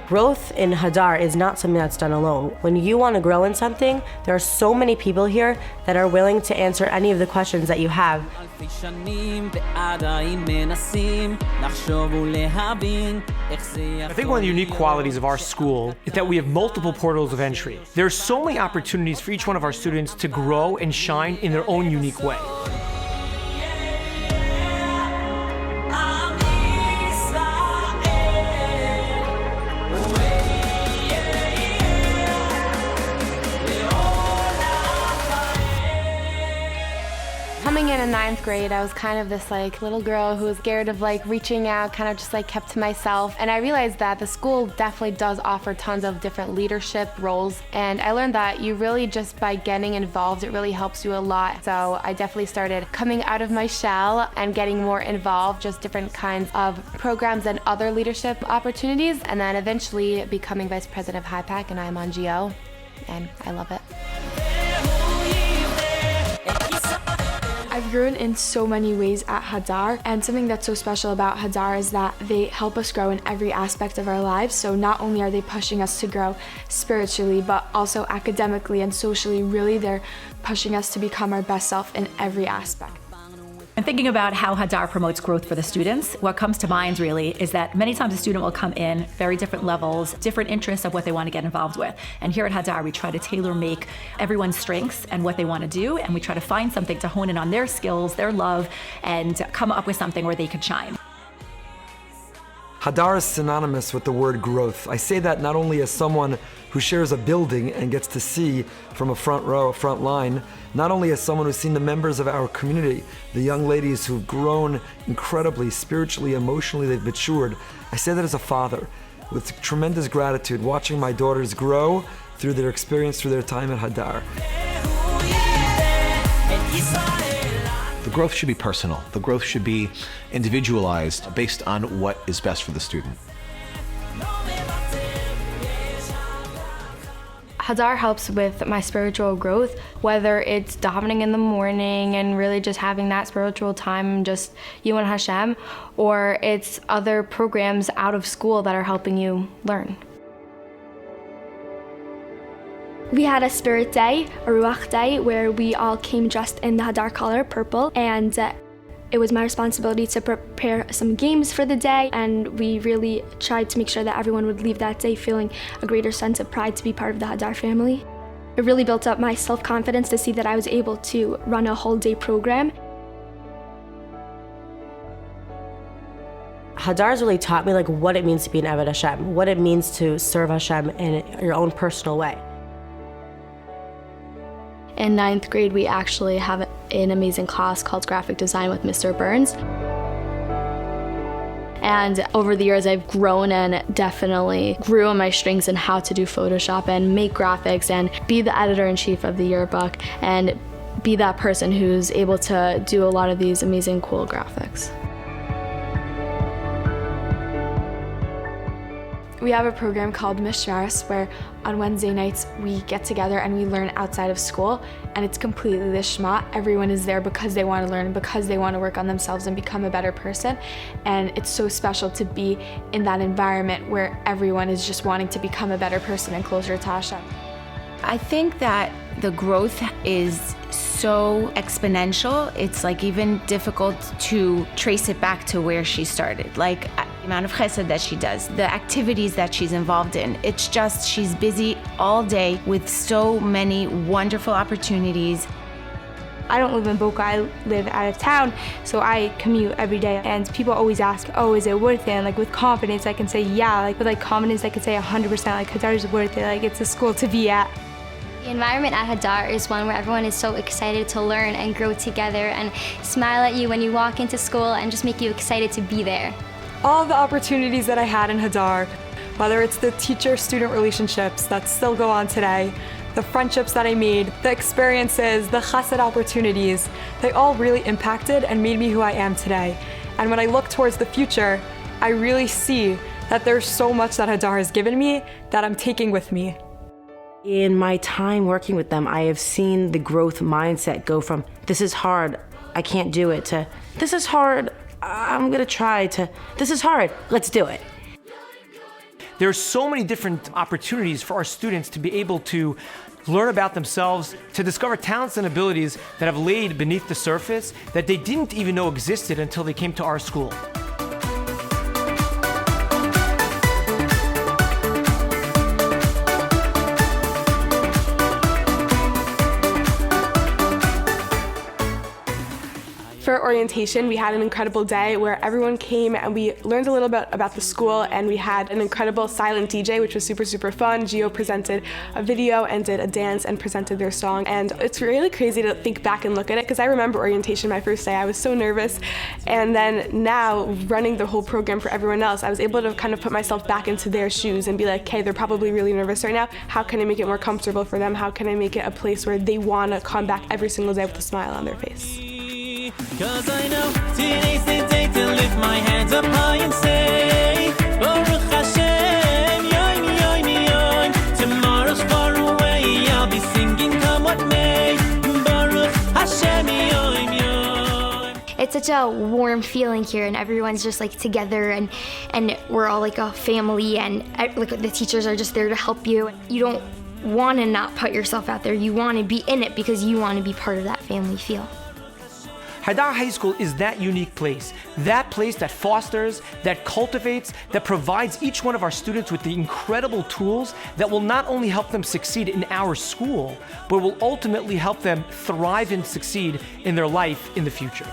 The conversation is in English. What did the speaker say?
Growth in Hadar is not something that's done alone. When you want to grow in something, there are so many people here that are willing to answer any of the questions that you have. I think one of the unique qualities of our school is that we have multiple portals of entry. There are so many opportunities for each one of our students to grow and shine in their own unique way. Coming in 9th grade, I was kind of this little girl who was scared of reaching out, kind of just kept to myself. And I realized that the school definitely does offer tons of different leadership roles. And I learned that you really just by getting involved, it really helps you a lot. So I definitely started coming out of my shell and getting more involved, just different kinds of programs and other leadership opportunities. And then eventually becoming vice president of HiPAC, and I'm on GO, and I love it. I've grown in so many ways at Hadar, and something that's so special about Hadar is that they help us grow in every aspect of our lives. So not only are they pushing us to grow spiritually, but also academically and socially. Really, they're pushing us to become our best self in every aspect. And thinking about how Hadar promotes growth for the students, what comes to mind really is that many times a student will come in very different levels, different interests of what they want to get involved with. And here at Hadar, we try to tailor make everyone's strengths and what they want to do, and we try to find something to hone in on their skills, their love, and come up with something where they could shine. Hadar is synonymous with the word growth. I say that not only as someone who shares a building and gets to see from a front row, a front line, not only as someone who's seen the members of our community, the young ladies who've grown incredibly, spiritually, emotionally, they've matured. I say that as a father, with tremendous gratitude, watching my daughters grow through their experience, through their time at Hadar. The growth should be personal. The growth should be individualized based on what is best for the student. Hadar helps with my spiritual growth, whether it's davening in the morning and really just having that spiritual time, just you and Hashem, or it's other programs out of school that are helping you learn. We had a spirit day, a Ruach day, where we all came dressed in the Hadar color, purple, and it was my responsibility to prepare some games for the day, and we really tried to make sure that everyone would leave that day feeling a greater sense of pride to be part of the Hadar family. It really built up my self-confidence to see that I was able to run a whole day program. Hadar's really taught me what it means to be an Eved Hashem, what it means to serve Hashem in your own personal way. In 9th grade, we actually have an amazing class called Graphic Design with Mr. Burns. And over the years, I've grown and definitely grew on my strengths in how to do Photoshop and make graphics and be the editor-in-chief of the yearbook and be that person who's able to do a lot of these amazing, cool graphics. We have a program called Mishmaris where on Wednesday nights we get together and we learn outside of school, and it's completely the Shema. Everyone is there because they want to learn, because they want to work on themselves and become a better person, and it's so special to be in that environment where everyone is just wanting to become a better person and closer to Hashem. I think that the growth is so exponential, it's even difficult to trace it back to where she started. The amount of chesed that she does, the activities that she's involved in, it's just she's busy all day with so many wonderful opportunities. I don't live in Boca, I live out of town, so I commute every day, and people always ask, oh, is it worth it? And with confidence I can say yeah, with confidence I can say 100%, Hadar is worth it, it's a school to be at. The environment at Hadar is one where everyone is so excited to learn and grow together and smile at you when you walk into school and just make you excited to be there. All the opportunities that I had in Hadar, whether it's the teacher-student relationships that still go on today, the friendships that I made, the experiences, the chesed opportunities, they all really impacted and made me who I am today. And when I look towards the future, I really see that there's so much that Hadar has given me that I'm taking with me. In my time working with them, I have seen the growth mindset go from, this is hard, I can't do it, to, this is hard, I'm gonna try, to, this is hard, let's do it. There's so many different opportunities for our students to be able to learn about themselves, to discover talents and abilities that have laid beneath the surface that they didn't even know existed until they came to our school. For orientation, we had an incredible day where everyone came and we learned a little bit about the school, and we had an incredible silent DJ, which was super, super fun. Gio presented a video and did a dance and presented their song. And it's really crazy to think back and look at it, because I remember orientation my first day. I was so nervous. And then now, running the whole program for everyone else, I was able to kind of put myself back into their shoes and be like, okay, they're probably really nervous right now. How can I make it more comfortable for them? How can I make it a place where they want to come back every single day with a smile on their face? 'Cause I know today's the day to lift my hands up high and say Baruch Hashem, yoim, yoim, yoim. Tomorrow's far away, I'll be singing come what may. Baruch Hashem, yoim, yoim. It's such a warm feeling here, and everyone's just like together, and we're all like a family, and like the teachers are just there to help you. You don't want to not put yourself out there. You want to be in it because you want to be part of that family feel. Hadar High School is that unique place that fosters, that cultivates, that provides each one of our students with the incredible tools that will not only help them succeed in our school, but will ultimately help them thrive and succeed in their life in the future.